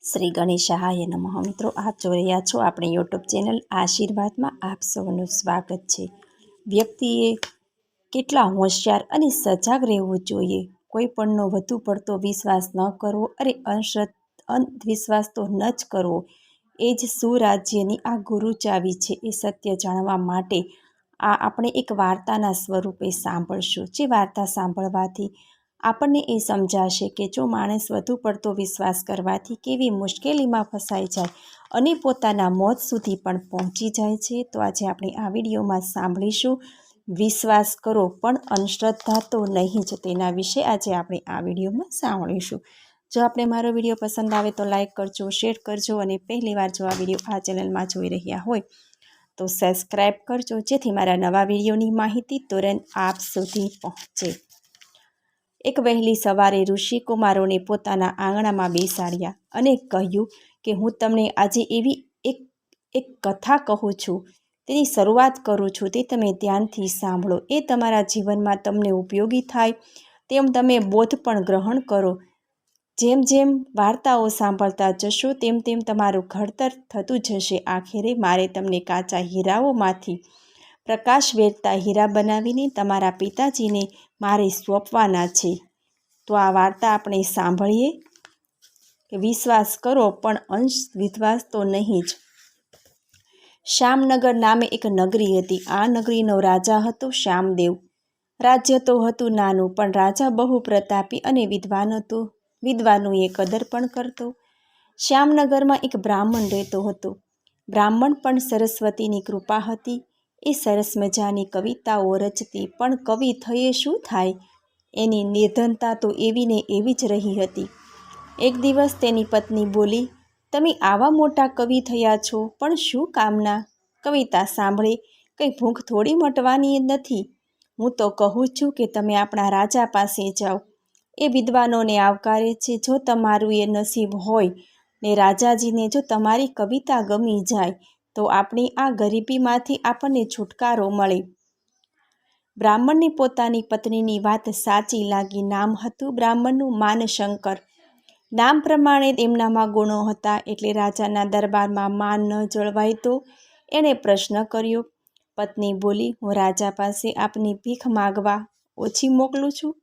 શ્રી ગણેશાય નમઃ. મિત્રો, આપ જોઈ રહ્યા છો આપણી યુટ્યુબ ચેનલ આશીર્વાદમાં. આપ સૌનું સ્વાગત છે. વ્યક્તિએ કેટલા હોશિયાર અને સજાગ રહેવું જોઈએ. કોઈ પણનો વધુ પડતો વિશ્વાસ ન કરવો અને અંધવિશ્વાસ તો ન જ કરવો. એ જ સુરાજ્યની આ ગુરુ ચાવી છે. એ સત્ય જાણવા માટે આપણે એક વાર્તાના સ્વરૂપે સાંભળશું. જે વાર્તા સાંભળવાથી આપણને એ સમજાશે કે જો માણસ વધુ પડતો વિશ્વાસ કરવાથી કેવી મુશ્કેલીમાં ફસાઈ જાય અને પોતાના મોત સુધી પણ પહોંચી જાય છે. તો આજે આપણે આ વિડીયોમાં સાંભળીશું. વિશ્વાસ કરો પણ અંધશ્રદ્ધા તો નહીં જ. તેના વિશે આજે આપણે આ વિડીયોમાં સાંભળીશું. જો આપણે મારો વિડીયો પસંદ આવે તો લાઈક કરજો, શેર કરજો અને પહેલીવાર જો આ વિડીયો આ ચેનલમાં જોઈ રહ્યા હોય તો સબસ્ક્રાઈબ કરજો, જેથી મારા નવા વિડીયોની માહિતી તુરંત આપ સુધી પહોંચે. એક વહેલી સવારે ઋષિકુમારોને પોતાના આંગણામાં બેસાડ્યા અને કહ્યું કે હું તમને આજે એવી એક કથા કહું છું. તેની શરૂઆત કરું છું, તે તમે ધ્યાનથી સાંભળો. એ તમારા જીવનમાં તમને ઉપયોગી થાય તેમ તમે બોધ પણ ગ્રહણ કરો. જેમ જેમ વાર્તાઓ સાંભળતા જશો તેમ તેમ તમારું ઘડતર થતું જશે. આખરે મારે તમને કાચા હીરાઓમાંથી પ્રકાશ વેરતા હીરા બનાવીને તમારા પિતાજીને મારે સોંપવાના છે. તો આ વાર્તા આપણે સાંભળીએ કે વિશ્વાસ કરો પણ અંધવિશ્વાસ તો નહીં જ. શ્યામનગર નામે એક નગરી હતી. આ નગરીનો રાજા હતો શ્યામદેવ. રાજ્ય તો હતું નાનું, પણ રાજા બહુ પ્રતાપી અને વિદ્વાન હતો. વિદ્વાનોએ કદર પણ કરતો. શ્યામનગરમાં એક બ્રાહ્મણ રહેતો હતો. બ્રાહ્મણ પણ સરસ્વતીની કૃપા હતી. એ સરસ મજાની કવિતાઓ રચતી, પણ કવિ થયે શું થાય? એની નિર્ધનતા તો એવી ને એવી જ રહી હતી. એક દિવસ તેની પત્ની બોલી, તમે આવા મોટા કવિ થયા છો, પણ શું કામના? કવિતા સાંભળે કંઈ ભૂખ થોડી મટવાની નથી. હું તો કહું છું કે તમે આપણા રાજા પાસે જાઓ. એ વિદ્વાનોને આવકારે છે. જો તમારું એ નસીબ હોય ને રાજાજીને જો તમારી કવિતા ગમી જાય તો આપણી આ ગરીબીમાંથી આપણને છુટકારો મળે. બ્રાહ્મણને પોતાની પત્નીની વાત સાચી લાગી. નામ હતું બ્રાહ્મણનું માનશંકર. નામ પ્રમાણે એમનામાં ગુણો હતા, એટલે રાજાના દરબારમાં માન ન જળવાય તો એણે પ્રશ્ન કર્યો. પત્ની બોલી, હું રાજા પાસે આપની ભીખ માગવા ઓછી મોકલું છું.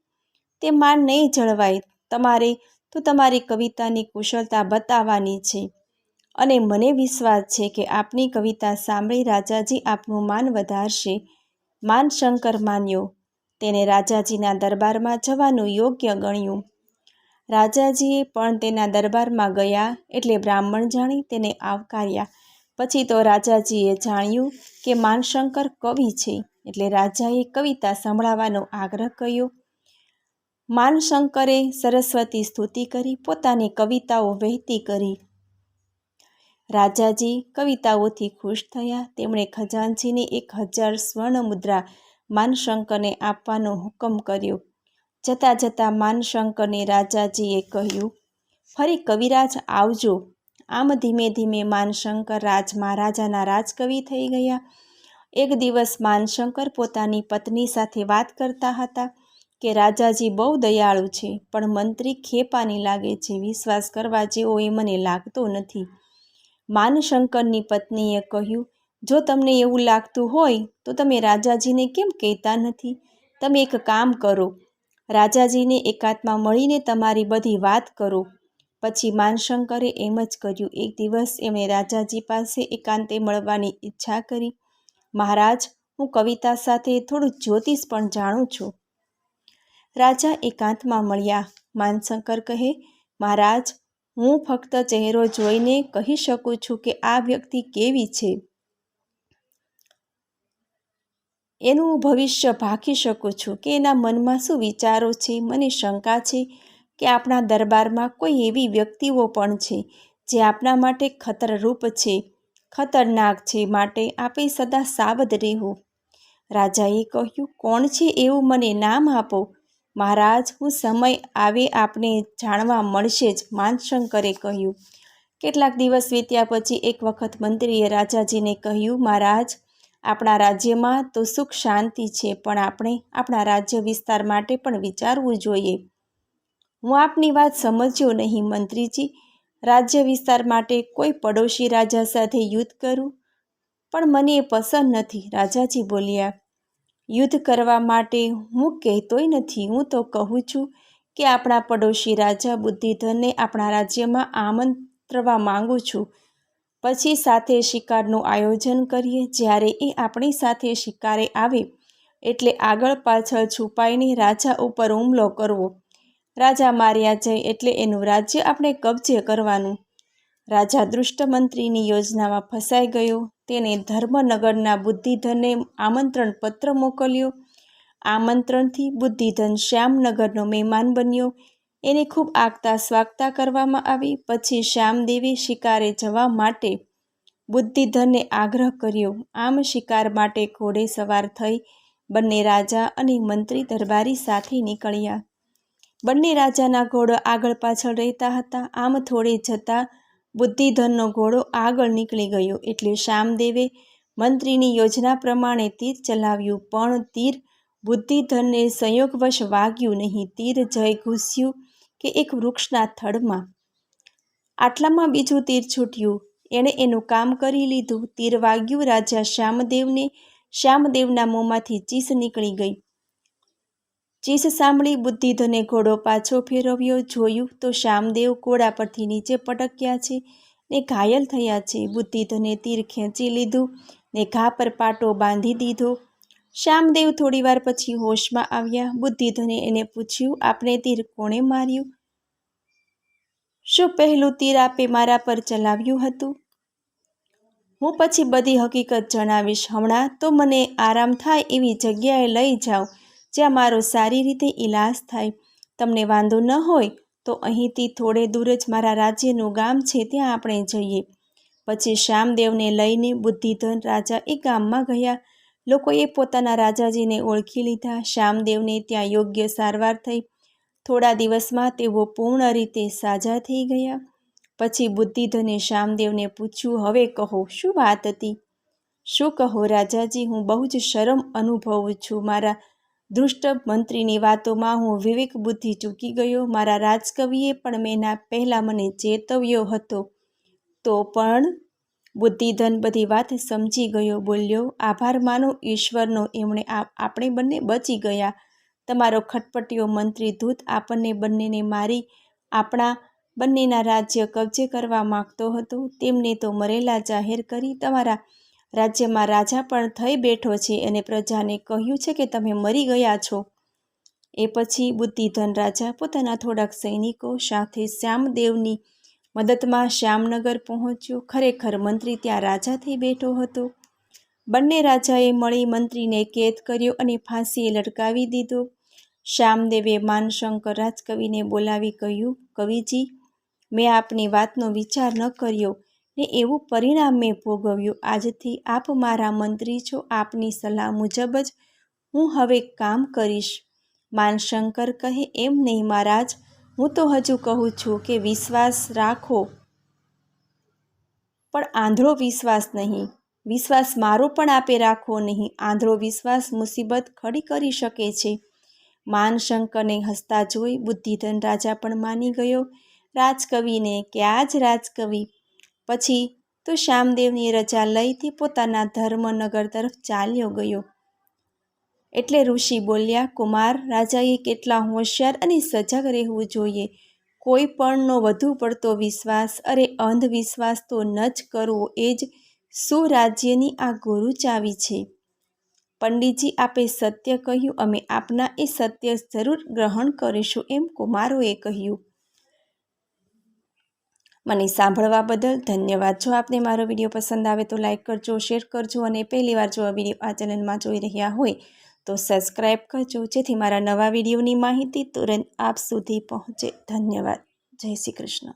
તે માન નહીં જળવાય. તમારે તો તમારી કવિતાની કુશળતા બતાવવાની છે, અને મને વિશ્વાસ છે કે આપની કવિતા સાંભળી રાજાજી આપનું માન વધારશે. માનશંકર માન્યો. તેને રાજાજીના દરબારમાં જવાનું યોગ્ય ગણ્યું. રાજાજીએ પણ તેના દરબારમાં ગયા એટલે બ્રાહ્મણ જાણી તેને આવકાર્યા. પછી તો રાજાજીએ જાણ્યું કે માનશંકર કવિ છે, એટલે રાજાએ કવિતા સંભળાવવાનો આગ્રહ કર્યો. માનશંકરે સરસ્વતી સ્તુતિ કરી, પોતાની કવિતાઓ વહેતી કરી. રાજાજી કવિતાઓથી ખુશ થયા. તેમણે ખજાનચીને 1000 સ્વર્ણ મુદ્રા માનશંકરને આપવાનો હુકમ કર્યો. જતાં જતાં માનશંકરને રાજાજીએ કહ્યું, ફરી કવિરાજ આવજો. આમ ધીમે ધીમે માનશંકર રાજાના રાજકવિ થઈ ગયા. એક દિવસ માનશંકર પોતાની પત્ની સાથે વાત કરતા હતા કે રાજાજી બહુ દયાળુ છે, પણ મંત્રી ખેપાની લાગે છે. વિશ્વાસ કરવા જેવો એ મને લાગતો નથી. માનશંકરની પત્નીએ કહ્યું, જો તમને એવું લાગતું હોય તો તમે રાજાજીને કેમ કહેતા નથી? તમે એક કામ કરો, રાજાજીને એકાંતમાં મળીને તમારી બધી વાત કરો. પછી માનશંકરે એમ જ કર્યું. એક દિવસ એમણે રાજાજી પાસે એકાંતે મળવાની ઈચ્છા કરી. મહારાજ, હું કવિતા સાથે થોડું જ્યોતિષ પણ જાણું છું. રાજા એકાંતમાં મળ્યા. માનશંકર કહે, મહારાજ, હું ફક્ત ચહેરો જોઈને કહી શકું છું કે આ વ્યક્તિ કેવી છે. એનું ભવિષ્ય ભાંકી શકું છું કે એના મનમાં શું વિચારો છે. મને શંકા છે કે આપણા દરબારમાં કોઈ એવી વ્યક્તિઓ પણ છે જે આપણા માટે ખતરરૂપ છે, ખતરનાક છે. માટે આપે સદા સાવધ રહેવું. રાજાએ કહ્યું, કોણ છે એવું મને નામ આપો. મહારાજ, હું સમય આવે આપને જાણવા મળશે જ, માનશંકરે કહ્યું. કેટલાક દિવસ વીત્યા પછી એક વખત મંત્રીએ રાજાજીને કહ્યું, મહારાજ, આપણા રાજ્યમાં તો સુખ શાંતિ છે, પણ આપણે આપણા રાજ્ય વિસ્તાર માટે પણ વિચારવું જોઈએ. હું આપની વાત સમજ્યો નહીં મંત્રીજી. રાજ્ય વિસ્તાર માટે કોઈ પડોશી રાજા સાથે યુદ્ધ કરું, પણ મને એ પસંદ નથી. રાજાજી બોલ્યા, યુદ્ધ કરવા માટે હું કહેતોય નથી. હું તો કહું છું કે આપણા પડોશી રાજા બુદ્ધિધનને આપણા રાજ્યમાં આમંત્રવા માંગુ છું. પછી સાથે શિકારનું આયોજન કરીએ. જ્યારે એ આપણી સાથે શિકારે આવે એટલે આગળ પાછળ છુપાઈને રાજા ઉપર હુમલો કરવો. રાજા માર્યા જાય એટલે એનું રાજ્ય આપણે કબજે કરવાનું. રાજા દુષ્ટ મંત્રીની યોજનામાં ફસાઈ ગયો. તેને ધર્મનગરના બુદ્ધિધનને આમંત્રણ પત્ર મોકલ્યો. આમંત્રણથી બુદ્ધિધન શ્યામનગરનો મહેમાન બન્યો. એને ખૂબ આગતા સ્વાગતા કરવામાં આવી. પછી શ્યામદેવે શિકારે જવા માટે બુદ્ધિધનને આગ્રહ કર્યો. આમ શિકાર માટે ઘોડે સવાર થઈ બંને રાજા અને મંત્રી દરબારી સાથે નીકળ્યા. બંને રાજાના ઘોડો આગળ પાછળ રહેતા હતા. આમ થોડે જતાં બુદ્ધિધનનો ઘોડો આગળ નીકળી ગયો એટલે શ્યામદેવે મંત્રીની યોજના પ્રમાણે તીર ચલાવ્યું, પણ તીર બુદ્ધિધનને સંયોગવશ વાગ્યું નહીં. તીર જઈ ઘૂસ્યું કે એક વૃક્ષના થડમાં. આટલામાં બીજું તીર છૂટ્યું. એણે એનું કામ કરી લીધું. તીર વાગ્યું રાજા શ્યામદેવને. શ્યામદેવના મોંમાંથી ચીસ નીકળી ગઈ. ચીસ સાંભળી બુદ્ધિધને ઘોડો પાછો ફેરવ્યો. જોયું તો શ્યામદેવ ઘોડા પરથી નીચે પટક્યા છે ને ઘાયલ થયા છે. બુદ્ધિધને તીર ખેંચી લીધું ને ઘા પર પાટો બાંધી દીધો. શ્યામદેવ થોડીવાર પછી હોશમાં આવ્યા. બુદ્ધિધને એને પૂછ્યું, આપને તીર કોણે માર્યું? શું પહેલું તીર આપે મારા પર ચલાવ્યું હતું? હું પછી બધી હકીકત જણાવીશ. હમણાં તો મને આરામ થાય એવી જગ્યાએ લઈ જાઓ જ્યાં મારો સારી રીતે ઈલાજ થાય. તમને વાંધો ન હોય તો અહીંથી થોડે દૂર જ મારા રાજ્યનું ગામ છે, ત્યાં આપણે જઈએ. પછી શ્યામદેવને લઈને બુદ્ધિધન રાજા એ ગામમાં ગયા. લોકોએ પોતાના રાજાજીને ઓળખી લીધા. શ્યામદેવને ત્યાં યોગ્ય સારવાર થઈ. થોડા દિવસમાં તેઓ પૂર્ણ રીતે સાજા થઈ ગયા. પછી બુદ્ધિધને શ્યામદેવને પૂછ્યું, હવે કહો, શું વાત હતી? શું કહો રાજાજી, હું બહુ જ શરમ અનુભવું છું. મારા દુષ્ટ મંત્રીની વાતોમાં હું વિવેક બુદ્ધિ ચૂકી ગયો. મારા રાજકવિએ પણ મેના પહેલાં મને ચેતવ્યો હતો. તો પણ બુદ્ધિધન બધી વાત સમજી ગયો. બોલ્યો, આભાર માનો ઈશ્વરનો, એમણે આપણે બંને બચી ગયા. તમારો ખટપટીયો મંત્રી દૂત આપણને બંનેને મારી આપણા બંનેના રાજ્ય કબજે કરવા માગતો હતો. તેમને તો મરેલા જાહેર કરી તમારા રાજ્યમાં રાજા પણ થઈ બેઠો છે અને પ્રજાને કહ્યું છે કે તમે મરી ગયા છો. એ પછી બુદ્ધિધન રાજા પોતાના થોડાક સૈનિકો સાથે શ્યામદેવની મદદમાં શ્યામનગર પહોંચ્યો. ખરેખર મંત્રી ત્યાં રાજા થઈ બેઠો હતો. બંને રાજાએ મળી મંત્રીને કેદ કર્યો અને ફાંસીએ લટકાવી દીધો. શ્યામદેવે માનશંકર રાજકવિને બોલાવી કહ્યું, કવિજી, મેં આપની વાતનો વિચાર ન કર્યો ને એવું પરિણામ મેં ભોગવ્યું. આજથી આપ મારા મંત્રી છો. આપની સલાહ મુજબ જ હું હવે કામ કરીશ. માનશંકર કહે, એમ નહીં મહારાજ, હું તો હજુ કહું છું કે વિશ્વાસ રાખો, પણ આંધળો વિશ્વાસ નહીં. વિશ્વાસ મારો પણ આપે રાખવો નહીં. આંધળો વિશ્વાસ મુસીબત ખડી કરી શકે છે. માનશંકરને હસતા જોઈ બુદ્ધિધન રાજા પણ માની ગયો રાજકવિને કે આ જ રાજકવિ. પછી તો શ્યામદેવની રજા લઈથી પોતાના ધર્મનગર તરફ ચાલ્યો ગયો. એટલે ઋષિ બોલ્યા, કુમાર, રાજાએ કેટલા હોશિયાર અને સજાગ રહેવું જોઈએ. કોઈ પણનો વધુ પડતો વિશ્વાસ, અરે અંધવિશ્વાસ તો ન જ કરવો, એ જ સુરાજ્યની આ ગુરુ ચાવી છે. પંડિતજી, આપે સત્ય કહ્યું. અમે આપના એ સત્ય જરૂર ગ્રહણ કરીશું, એમ કુમારોએ કહ્યું. મને સાંભળવા બદલ ધન્યવાદ. જો આપને મારો વિડીયો પસંદ આવે તો લાઈક કરજો, શેર કરજો અને પહેલીવાર જો આ વિડીયો આ ચેનલમાં જોઈ રહ્યા હોય તો સબસ્ક્રાઈબ કરજો, જેથી મારા નવા વિડીયોની માહિતી તુરંત આપ સુધી પહોંચે. ધન્યવાદ. જય શ્રી કૃષ્ણ.